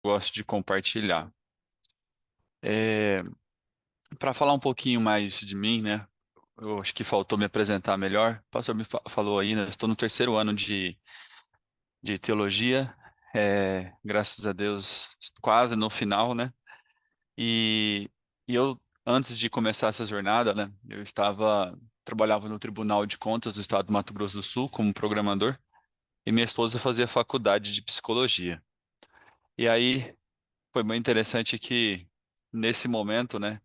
gosto de compartilhar. Para falar um pouquinho mais de mim, né? Eu acho que faltou me apresentar melhor. O pastor me falou aí, né? Estou no terceiro ano de teologia, graças a Deus, quase no final, né? E, e eu, antes de começar essa jornada, né? Trabalhava no Tribunal de Contas do Estado do Mato Grosso do Sul como programador, e minha esposa fazia faculdade de psicologia. E aí foi muito interessante que, nesse momento, né?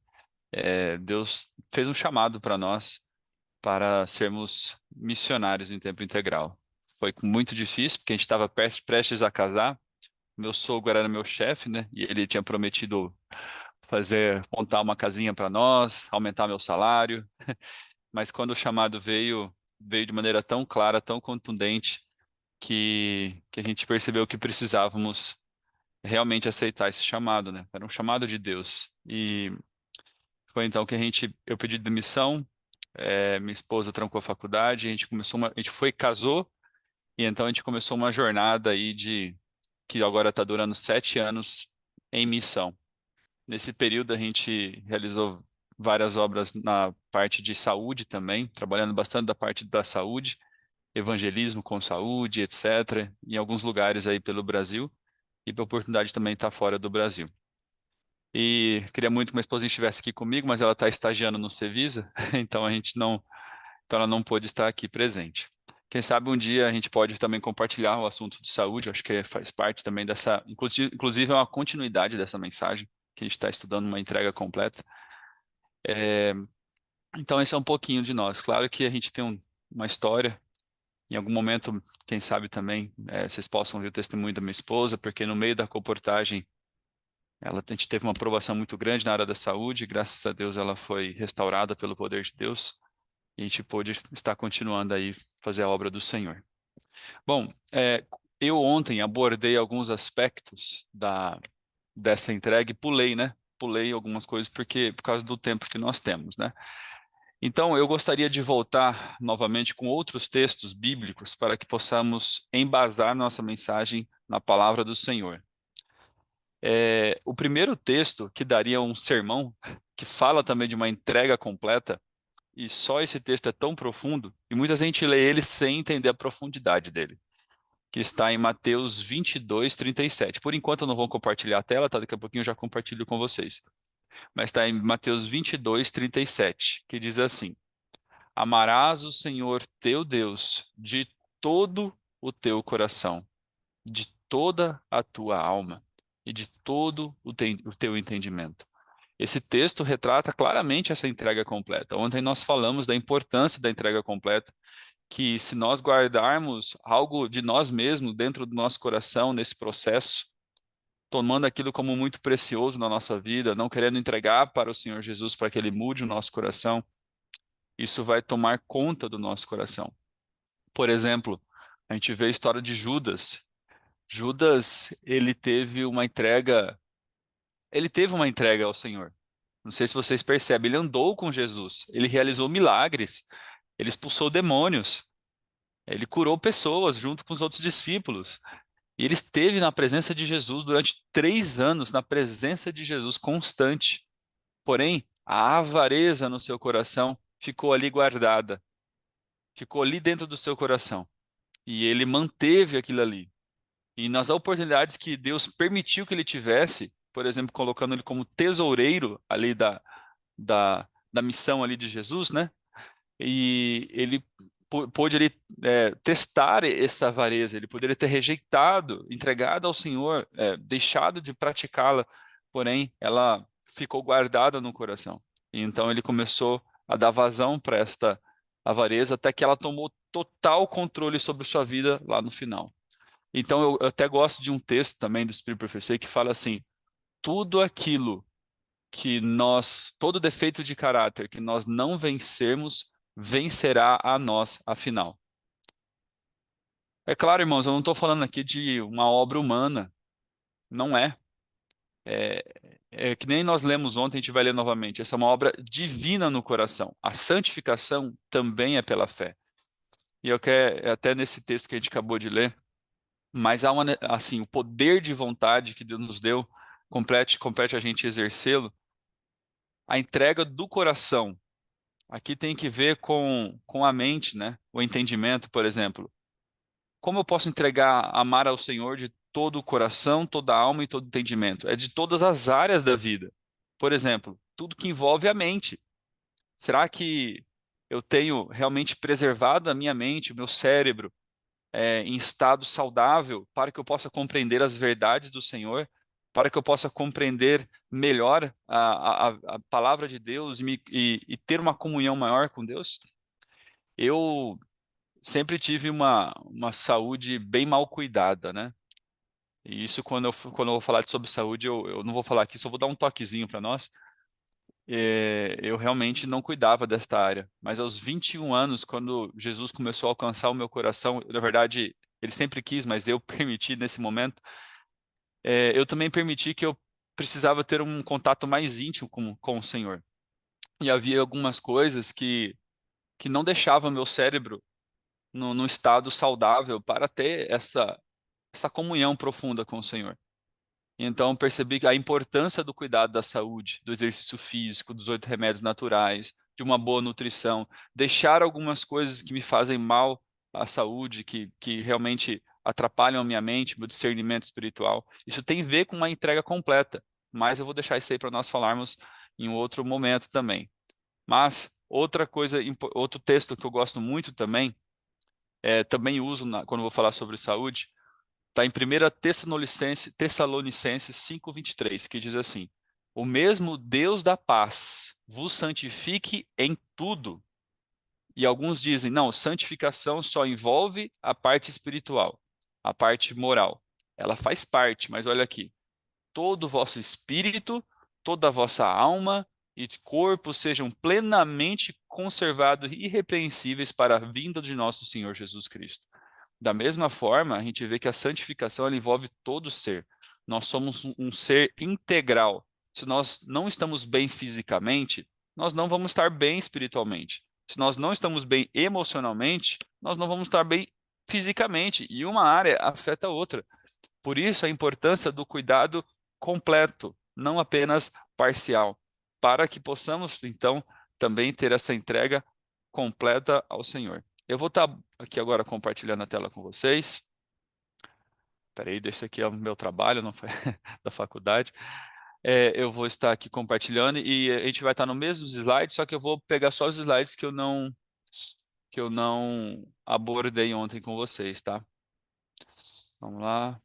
Deus fez um chamado para nós para sermos missionários em tempo integral. Foi muito difícil, porque a gente estava prestes a casar. Meu sogro era meu chefe, né? E ele tinha prometido montar uma casinha para nós, aumentar meu salário. Mas quando o chamado veio de maneira tão clara, tão contundente, que a gente percebeu que precisávamos realmente aceitar esse chamado, né? Era um chamado de Deus. E foi então que eu pedi demissão. Minha esposa trancou a faculdade, a gente foi, casou, e então a gente começou uma jornada aí que agora está durando 7 anos em missão. Nesse período a gente realizou várias obras na parte de saúde também, trabalhando bastante da parte da saúde, evangelismo com saúde, etc., em alguns lugares aí pelo Brasil, e a oportunidade também estar fora do Brasil. E queria muito que minha esposa estivesse aqui comigo, mas ela está estagiando no Cevisa, então a gente não então ela não pôde estar aqui presente. Quem sabe um dia a gente pode também compartilhar o assunto de saúde, eu acho que faz parte também inclusive é uma continuidade dessa mensagem, que a gente está estudando uma entrega completa. É, então esse é um pouquinho de nós. Claro que a gente tem uma história, em algum momento, quem sabe também, vocês possam ver o testemunho da minha esposa, porque no meio da comportagem, a gente teve uma aprovação muito grande na área da saúde, e graças a Deus ela foi restaurada pelo poder de Deus, e a gente pôde estar continuando aí fazer a obra do Senhor. Bom, eu ontem abordei alguns aspectos dessa entrega e pulei, né? Pulei algumas coisas por causa do tempo que nós temos, né? Então, eu gostaria de voltar novamente com outros textos bíblicos para que possamos embasar nossa mensagem na palavra do Senhor. O primeiro texto que daria um sermão, que fala também de uma entrega completa, e só esse texto é tão profundo, e muita gente lê ele sem entender a profundidade dele, que está em Mateus 22:37. Por enquanto eu não vou compartilhar a tela, tá? Daqui a pouquinho eu já compartilho com vocês. Mas está em Mateus 22:37, que diz assim: Amarás o Senhor teu Deus de todo o teu coração, de toda a tua alma e de todo o teu entendimento. Esse texto retrata claramente essa entrega completa. Ontem nós falamos da importância da entrega completa, que se nós guardarmos algo de nós mesmos dentro do nosso coração nesse processo, tomando aquilo como muito precioso na nossa vida, não querendo entregar para o Senhor Jesus para que ele mude o nosso coração, isso vai tomar conta do nosso coração. Por exemplo, a gente vê a história de Judas. Judas, ele teve uma entrega ao Senhor. Não sei se vocês percebem, ele andou com Jesus, ele realizou milagres, ele expulsou demônios, ele curou pessoas junto com os outros discípulos. E ele esteve na presença de Jesus durante 3 anos, na presença de Jesus constante. Porém, a avareza no seu coração ficou ali guardada, ficou ali dentro do seu coração. E ele manteve aquilo ali. E nas oportunidades que Deus permitiu que ele tivesse, por exemplo, colocando ele como tesoureiro ali da missão ali de Jesus, né? E ele pôde ali testar essa avareza, ele poderia ter rejeitado, entregado ao Senhor, deixado de praticá-la, porém ela ficou guardada no coração. E então ele começou a dar vazão para esta avareza até que ela tomou total controle sobre sua vida lá no final. Então eu até gosto de um texto também do Espírito Profecia que fala assim: tudo aquilo todo defeito de caráter que nós não vencermos, vencerá a nós, afinal. É claro, irmãos, eu não estou falando aqui de uma obra humana, não é. É, é que nem nós lemos ontem, a gente vai ler novamente. Essa é uma obra divina no coração. A santificação também é pela fé. E eu quero, até nesse texto que a gente acabou de ler, mas há uma, assim, o poder de vontade que Deus nos deu, compete a gente exercê-lo. A entrega do coração, aqui tem que ver com a mente, né? O entendimento, por exemplo. Como eu posso entregar, amar ao Senhor de todo o coração, toda a alma e todo o entendimento? É de todas as áreas da vida. Por exemplo, tudo que envolve a mente. Será que eu tenho realmente preservado a minha mente, o meu cérebro, em estado saudável, para que eu possa compreender as verdades do Senhor, para que eu possa compreender melhor a palavra de Deus e ter uma comunhão maior com Deus? Eu sempre tive uma saúde bem mal cuidada, né? E isso, quando eu vou falar sobre saúde, eu não vou falar aqui, só vou dar um toquezinho para nós. Eu realmente não cuidava desta área. Mas aos 21 anos, quando Jesus começou a alcançar o meu coração, na verdade, ele sempre quis, mas eu permiti nesse momento, eu também permiti que eu precisava ter um contato mais íntimo com o Senhor. E havia algumas coisas que não deixavam meu cérebro no estado saudável para ter essa comunhão profunda com o Senhor. Então, percebi que a importância do cuidado da saúde, do exercício físico, dos 8 remédios naturais, de uma boa nutrição, deixar algumas coisas que me fazem mal à saúde, que realmente atrapalham a minha mente, meu discernimento espiritual. Isso tem a ver com uma entrega completa, mas eu vou deixar isso aí para nós falarmos em um outro momento também. Mas outra coisa, outro texto que eu gosto muito também, também uso quando eu vou falar sobre saúde, está em 1 Tessalonicenses 5:23, que diz assim: O mesmo Deus da paz vos santifique em tudo. E alguns dizem, não, santificação só envolve a parte espiritual, a parte moral. Ela faz parte, mas olha aqui, todo o vosso espírito, toda a vossa alma e corpo sejam plenamente conservados e irrepreensíveis para a vinda de nosso Senhor Jesus Cristo. Da mesma forma, a gente vê que a santificação ela envolve todo o ser. Nós somos um ser integral. Se nós não estamos bem fisicamente, nós não vamos estar bem espiritualmente. Se nós não estamos bem emocionalmente, nós não vamos estar bem fisicamente. E uma área afeta a outra. Por isso, a importância do cuidado completo, não apenas parcial, para que possamos, então, também ter essa entrega completa ao Senhor. Eu vou estar aqui agora compartilhando a tela com vocês. Espera aí, deixa aqui o meu trabalho não foi da faculdade. Eu vou estar aqui compartilhando e a gente vai estar no mesmo slide, só que eu vou pegar só os slides que eu não abordei ontem com vocês, tá? Vamos lá.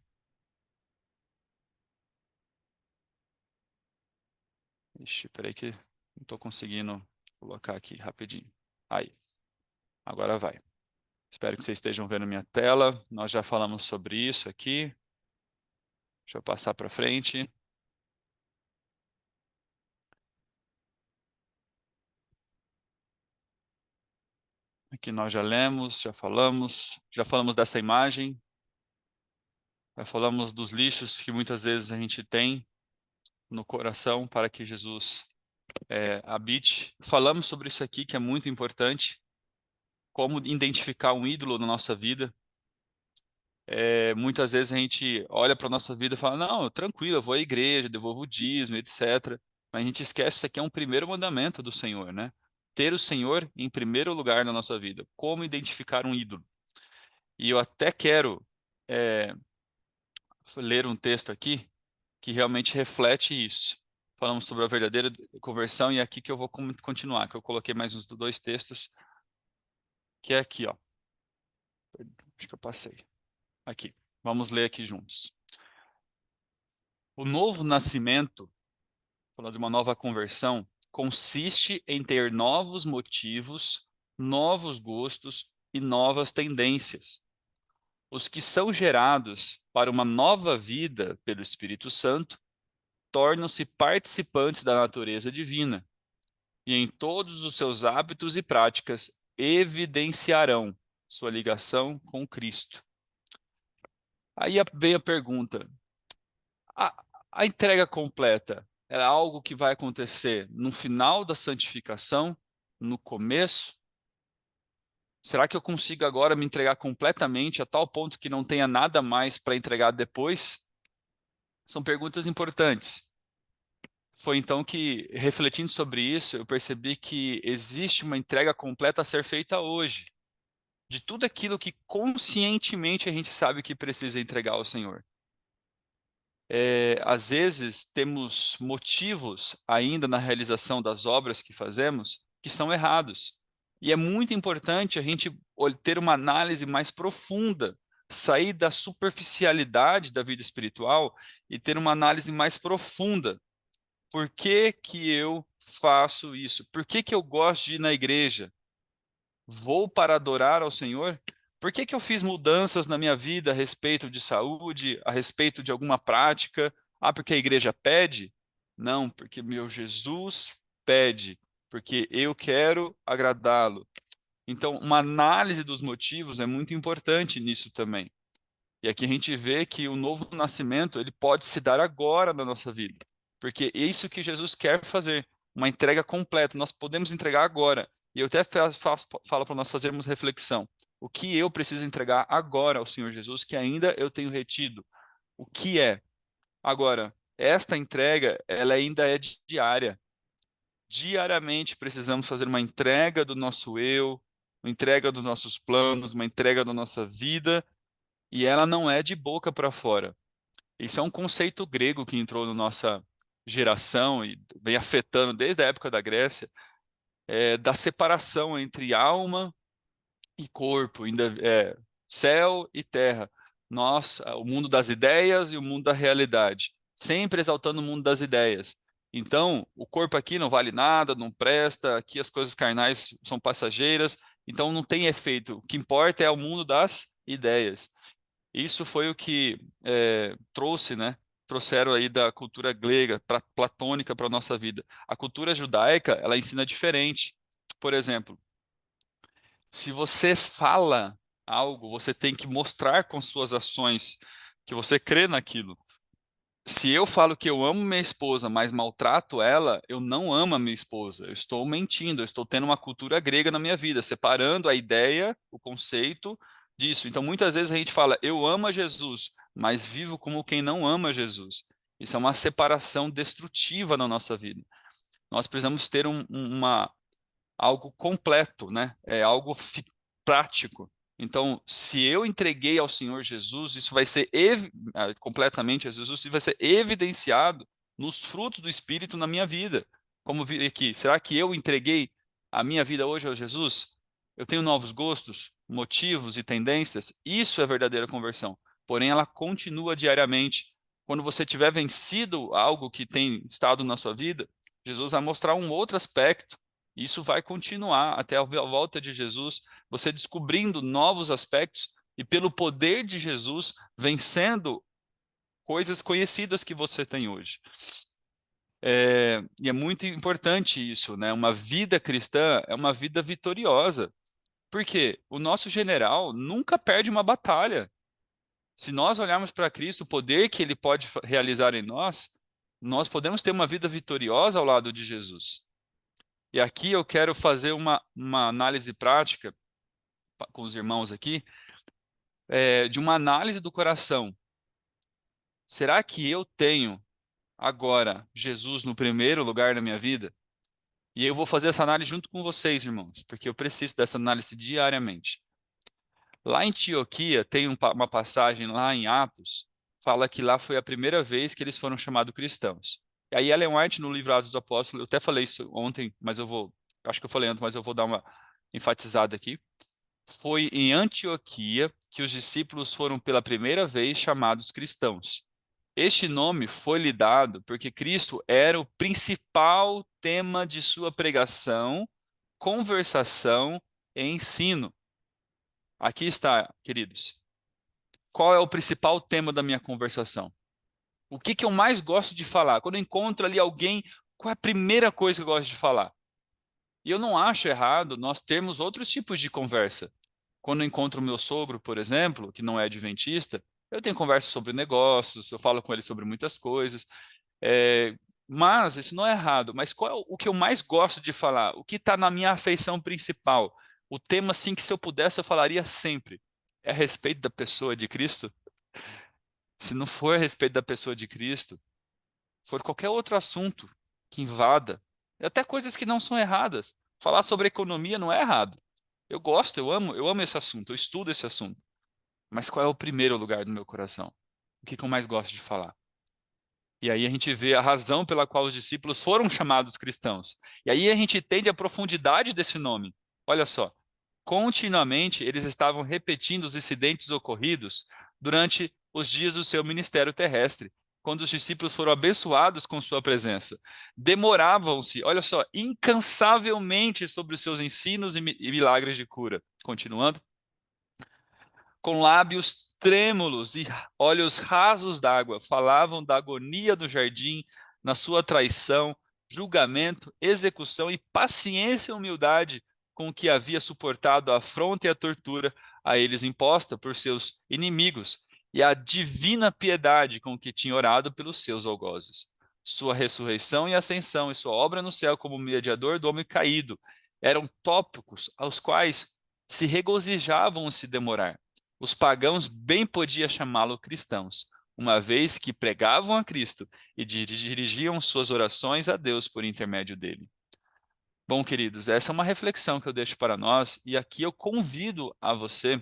Ixi, peraí que não estou conseguindo colocar aqui rapidinho. Aí, agora vai. Espero que vocês estejam vendo minha tela. Nós já falamos sobre isso aqui. Deixa eu passar para frente. Aqui nós já lemos, já falamos dessa imagem, já falamos dos lixos que muitas vezes a gente tem no coração para que Jesus habite. Falamos sobre isso aqui que é muito importante, como identificar um ídolo na nossa vida. Muitas vezes a gente olha para a nossa vida e fala, não, tranquilo, eu vou à igreja, devolvo o dízimo, etc. Mas a gente esquece que isso aqui é um primeiro mandamento do Senhor, né? Ter o Senhor em primeiro lugar na nossa vida. Como identificar um ídolo? E eu até quero é, ler um texto aqui que realmente reflete isso. Falamos sobre a verdadeira conversão e é aqui que eu vou continuar, que eu coloquei mais uns dois textos, que é aqui, ó. Acho que eu passei. Aqui. Vamos ler aqui juntos. O novo nascimento, falando de uma nova conversão, consiste em ter novos motivos, novos gostos e novas tendências. Os que são gerados para uma nova vida pelo Espírito Santo tornam-se participantes da natureza divina e em todos os seus hábitos e práticas evidenciarão sua ligação com Cristo. Aí vem a pergunta: a, a entrega completa é algo que vai acontecer no final da santificação, no começo? Será que eu consigo agora me entregar completamente a tal ponto que não tenha nada mais para entregar depois? São perguntas importantes. Foi então que, refletindo sobre isso, eu percebi que existe uma entrega completa a ser feita hoje, de tudo aquilo que conscientemente a gente sabe que precisa entregar ao Senhor. Às vezes temos motivos ainda na realização das obras que fazemos que são errados. E é muito importante a gente ter uma análise mais profunda, sair da superficialidade da vida espiritual e ter uma análise mais profunda. Por que que eu faço isso? Por que que eu gosto de ir na igreja? Vou para adorar ao Senhor? Por que que eu fiz mudanças na minha vida a respeito de saúde, a respeito de alguma prática? Ah, porque a igreja pede? Não, porque meu Jesus pede, porque eu quero agradá-lo. Então, uma análise dos motivos é muito importante nisso também. E aqui a gente vê que o novo nascimento, ele pode se dar agora na nossa vida, porque é isso que Jesus quer fazer, uma entrega completa. Nós podemos entregar agora. E eu até falo para nós fazermos reflexão. O que eu preciso entregar agora ao Senhor Jesus, que ainda eu tenho retido? O que é? Agora, esta entrega, ela ainda é diária. Diariamente precisamos fazer uma entrega do nosso eu, uma entrega dos nossos planos, uma entrega da nossa vida, e ela não é de boca para fora. Isso é um conceito grego que entrou na nossa geração e vem afetando desde a época da Grécia, da separação entre alma e corpo, ainda céu e terra. Nós, o mundo das ideias e o mundo da realidade, sempre exaltando o mundo das ideias. Então, o corpo aqui não vale nada, não presta, aqui as coisas carnais são passageiras, então não tem efeito. O que importa é o mundo das ideias. Isso foi o que trouxe, né? Trouxeram aí da cultura grega, platônica para a nossa vida. A cultura judaica, ela ensina diferente. Por exemplo, se você fala algo, você tem que mostrar com suas ações que você crê naquilo. Se eu falo que eu amo minha esposa, mas maltrato ela, eu não amo a minha esposa. Eu estou mentindo, eu estou tendo uma cultura grega na minha vida, separando a ideia, o conceito disso. Então, muitas vezes a gente fala, eu amo a Jesus, mas vivo como quem não ama Jesus. Isso é uma separação destrutiva na nossa vida. Nós precisamos ter algo completo, né? É algo prático. Então, se eu entreguei ao Senhor Jesus, isso vai ser completamente a Jesus, isso vai ser evidenciado nos frutos do Espírito na minha vida. Como vi aqui, será que eu entreguei a minha vida hoje ao Jesus? Eu tenho novos gostos, motivos e tendências? Isso é verdadeira conversão. Porém, ela continua diariamente. Quando você tiver vencido algo que tem estado na sua vida, Jesus vai mostrar um outro aspecto. Isso vai continuar até a volta de Jesus, você descobrindo novos aspectos e, pelo poder de Jesus, vencendo coisas conhecidas que você tem hoje. E é muito importante isso, né? Uma vida cristã é uma vida vitoriosa. Porque o nosso general nunca perde uma batalha. Se nós olharmos para Cristo, o poder que ele pode realizar em nós, nós podemos ter uma vida vitoriosa ao lado de Jesus. E aqui eu quero fazer uma análise prática com os irmãos aqui, de uma análise do coração. Será que eu tenho agora Jesus no primeiro lugar na minha vida? E eu vou fazer essa análise junto com vocês, irmãos, porque eu preciso dessa análise diariamente. Lá em Antioquia, tem uma passagem lá em Atos, fala que lá foi a primeira vez que eles foram chamados cristãos. E aí Ellen White, no livro Atos dos Apóstolos, eu até falei isso ontem, mas acho que eu falei antes, mas eu vou dar uma enfatizada aqui. Foi em Antioquia que os discípulos foram pela primeira vez chamados cristãos. Este nome foi lhe dado porque Cristo era o principal tema de sua pregação, conversação e ensino. Aqui está, queridos. Qual é o principal tema da minha conversação? O que eu mais gosto de falar? Quando eu encontro ali alguém, qual é a primeira coisa que eu gosto de falar? E eu não acho errado nós termos outros tipos de conversa. Quando eu encontro o meu sogro, por exemplo, que não é adventista, eu tenho conversa sobre negócios, eu falo com ele sobre muitas coisas. É, mas isso não é errado. Mas qual é o que eu mais gosto de falar? O que está na minha afeição principal? o tema assim que se eu pudesse eu falaria sempre é a respeito da pessoa de Cristo. Se não for a respeito da pessoa de Cristo, for qualquer outro assunto que invada, até coisas que não são erradas. Falar sobre economia não é errado. Eu gosto, eu amo esse assunto, eu estudo esse assunto. Mas qual é o primeiro lugar do meu coração? O que que eu mais gosto de falar? E aí a gente vê a razão pela qual os discípulos foram chamados cristãos. E aí a gente entende a profundidade desse nome. Olha só, continuamente eles estavam repetindo os incidentes ocorridos durante os dias do seu ministério terrestre, quando os discípulos foram abençoados com sua presença. Demoravam-se, olha só, incansavelmente sobre os seus ensinos e milagres de cura. Continuando com lábios trêmulos e olhos rasos d'água, falavam da agonia do jardim, na sua traição, julgamento, execução e paciência e humildade com que havia suportado a afronta e a tortura a eles imposta por seus inimigos, e a divina piedade com que tinha orado pelos seus algozes. Sua ressurreição e ascensão e sua obra no céu como mediador do homem caído eram tópicos aos quais se regozijavam se demorar. Os pagãos bem podiam chamá-lo cristãos, uma vez que pregavam a Cristo e dirigiam suas orações a Deus por intermédio dele. Bom, queridos, essa é uma reflexão que eu deixo para nós, e aqui eu convido a você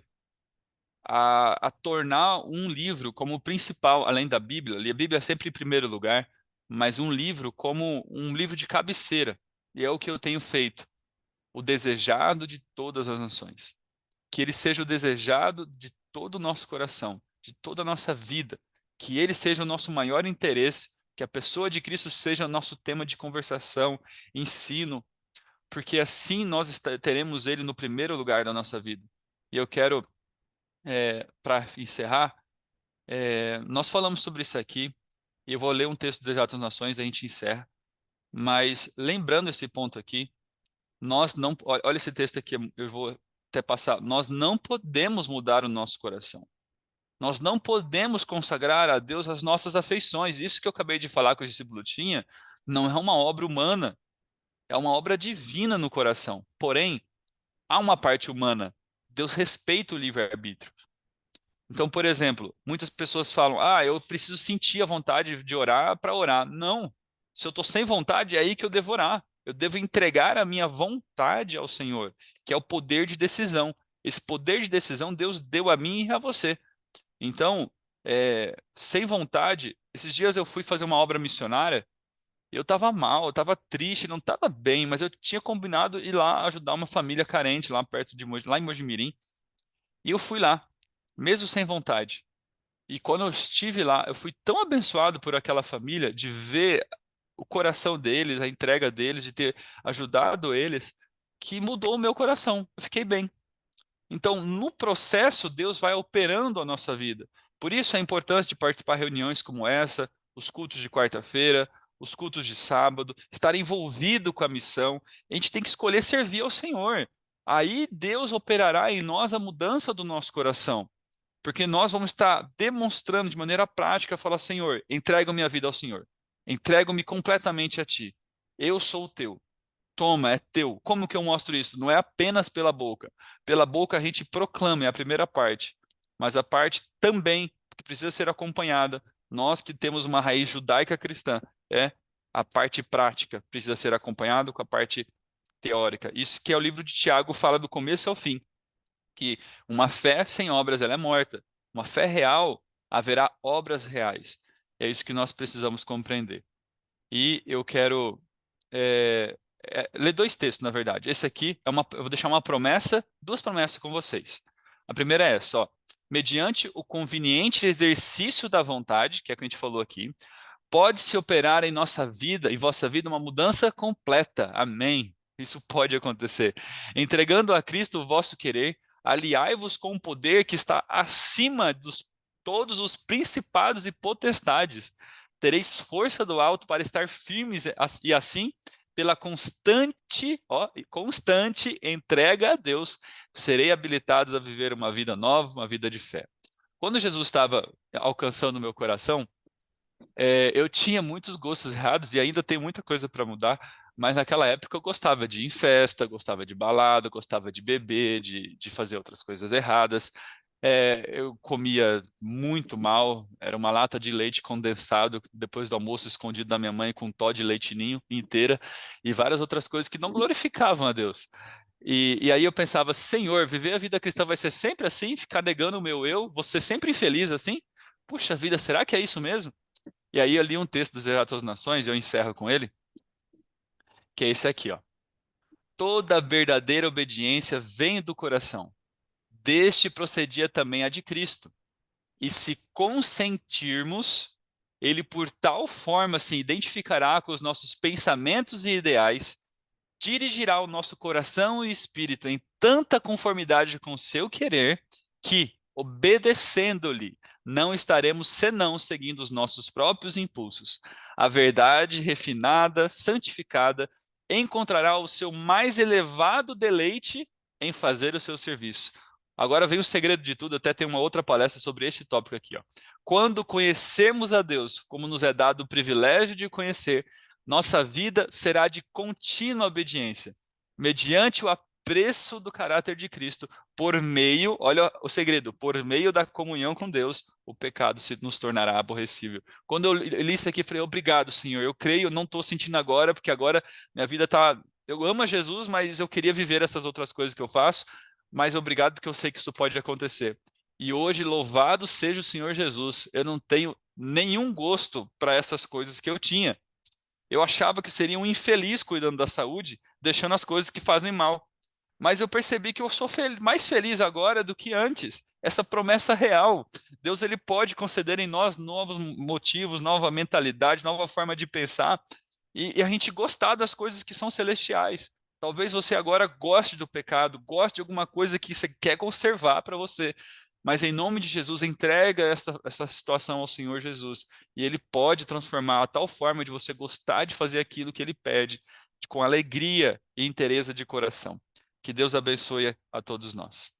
a tornar um livro como o principal, além da Bíblia. A Bíblia é sempre em primeiro lugar, mas um livro como um livro de cabeceira. E é o que eu tenho feito, o desejado de todas as nações. Que ele seja o desejado de todo o nosso coração, de toda a nossa vida, que ele seja o nosso maior interesse, que a pessoa de Cristo seja o nosso tema de conversação, ensino, porque assim nós teremos ele no primeiro lugar da nossa vida. E eu quero, para encerrar, nós falamos sobre isso aqui, e eu vou ler um texto do Desejado das Nações, a gente encerra, mas lembrando esse ponto aqui, nós não, olha esse texto aqui, eu vou até passar, nós não podemos mudar o nosso coração. Nós não podemos consagrar a Deus as nossas afeições. Isso que eu acabei de falar que o discípulo tinha não é uma obra humana, é uma obra divina no coração. Porém, há uma parte humana. Deus respeita o livre-arbítrio. Então, por exemplo, muitas pessoas falam: ah, eu preciso sentir a vontade de orar para orar. Não. Se eu estou sem vontade, é aí que eu devo orar. Eu devo entregar a minha vontade ao Senhor, que é o poder de decisão. Esse poder de decisão Deus deu a mim e a você. Então, sem vontade, esses dias eu fui fazer uma obra missionária e eu estava mal, eu estava triste, não estava bem, mas eu tinha combinado ir lá ajudar uma família carente lá perto de lá em Mojimirim. E eu fui lá, mesmo sem vontade. E quando eu estive lá, eu fui tão abençoado por aquela família, de ver o coração deles, a entrega deles, de ter ajudado eles, que mudou o meu coração. Eu fiquei bem. Então, no processo, Deus vai operando a nossa vida. Por isso a importância de participar de reuniões como essa, os cultos de quarta-feira, os cultos de sábado, estar envolvido com a missão. A gente tem que escolher servir ao Senhor. Aí Deus operará em nós a mudança do nosso coração. Porque nós vamos estar demonstrando de maneira prática, falar: Senhor, entrego minha vida ao Senhor. Entrego-me completamente a Ti. Eu sou o Teu. Toma, é teu. Como que eu mostro isso? Não é apenas pela boca. Pela boca a gente proclama, é a primeira parte. Mas a parte também que precisa ser acompanhada, nós que temos uma raiz judaica cristã, é a parte prática, precisa ser acompanhado com a parte teórica. Isso que é o livro de Tiago fala do começo ao fim, que uma fé sem obras ela é morta. Uma fé real haverá obras reais. É isso que nós precisamos compreender. E eu quero ler dois textos, na verdade. Esse aqui eu vou deixar uma promessa, duas promessas com vocês. A primeira é essa, ó. Mediante o conveniente exercício da vontade, que é o que a gente falou aqui, pode-se operar em nossa vida, em vossa vida, uma mudança completa. Amém. Isso pode acontecer. Entregando a Cristo o vosso querer, aliai-vos com o poder que está acima dos todos os principados e potestades. Tereis força do alto para estar firmes e assim, pela constante entrega a Deus, serei habilitados a viver uma vida nova, uma vida de fé. Quando Jesus estava alcançando o meu coração, eu tinha muitos gostos errados e ainda tem muita coisa para mudar, Mas naquela época eu gostava de ir em festa, gostava de balada, gostava de beber, de fazer outras coisas erradas. Eu comia muito mal, era uma lata de leite condensado depois do almoço escondido da minha mãe com um de leite ninho inteira e várias outras coisas que não glorificavam a Deus. E aí eu pensava, Senhor, viver a vida cristã vai ser sempre assim? Ficar negando o meu eu? Vou ser sempre infeliz assim? Puxa vida, será que é isso mesmo? E aí eu li um texto dos Retratos das Nações, e eu encerro com ele, que é esse aqui, ó. Toda verdadeira obediência vem do coração. Deste procedia também a de Cristo. E se consentirmos, ele por tal forma se identificará com os nossos pensamentos e ideais, dirigirá o nosso coração e espírito em tanta conformidade com o seu querer, que, obedecendo-lhe, não estaremos senão seguindo os nossos próprios impulsos. A verdade refinada, santificada, encontrará o seu mais elevado deleite em fazer o seu serviço. Agora vem o segredo de tudo, até tem uma outra palestra sobre esse tópico aqui, ó. Quando conhecermos a Deus, como nos é dado o privilégio de conhecer, nossa vida será de contínua obediência, mediante o apreço do caráter de Cristo, por meio, olha o segredo, por meio da comunhão com Deus, o pecado se nos tornará aborrecível. Quando eu li isso aqui, eu falei, obrigado, Senhor, eu creio, não estou sentindo agora, porque agora minha vida está... Eu amo a Jesus, mas eu queria viver essas outras coisas que eu faço, mas obrigado porque eu sei que isso pode acontecer. E hoje, louvado seja o Senhor Jesus, eu não tenho nenhum gosto para essas coisas que eu tinha. Eu achava que seria um infeliz cuidando da saúde, deixando as coisas que fazem mal. Mas eu percebi que eu sou mais feliz agora do que antes. Essa promessa real. Deus ele pode conceder em nós novos motivos, nova mentalidade, nova forma de pensar e a gente gostar das coisas que são celestiais. Talvez você agora goste do pecado, goste de alguma coisa que você quer conservar para você. Mas em nome de Jesus, entrega essa situação ao Senhor Jesus. E Ele pode transformar a tal forma de você gostar de fazer aquilo que Ele pede, com alegria e inteireza de coração. Que Deus abençoe a todos nós.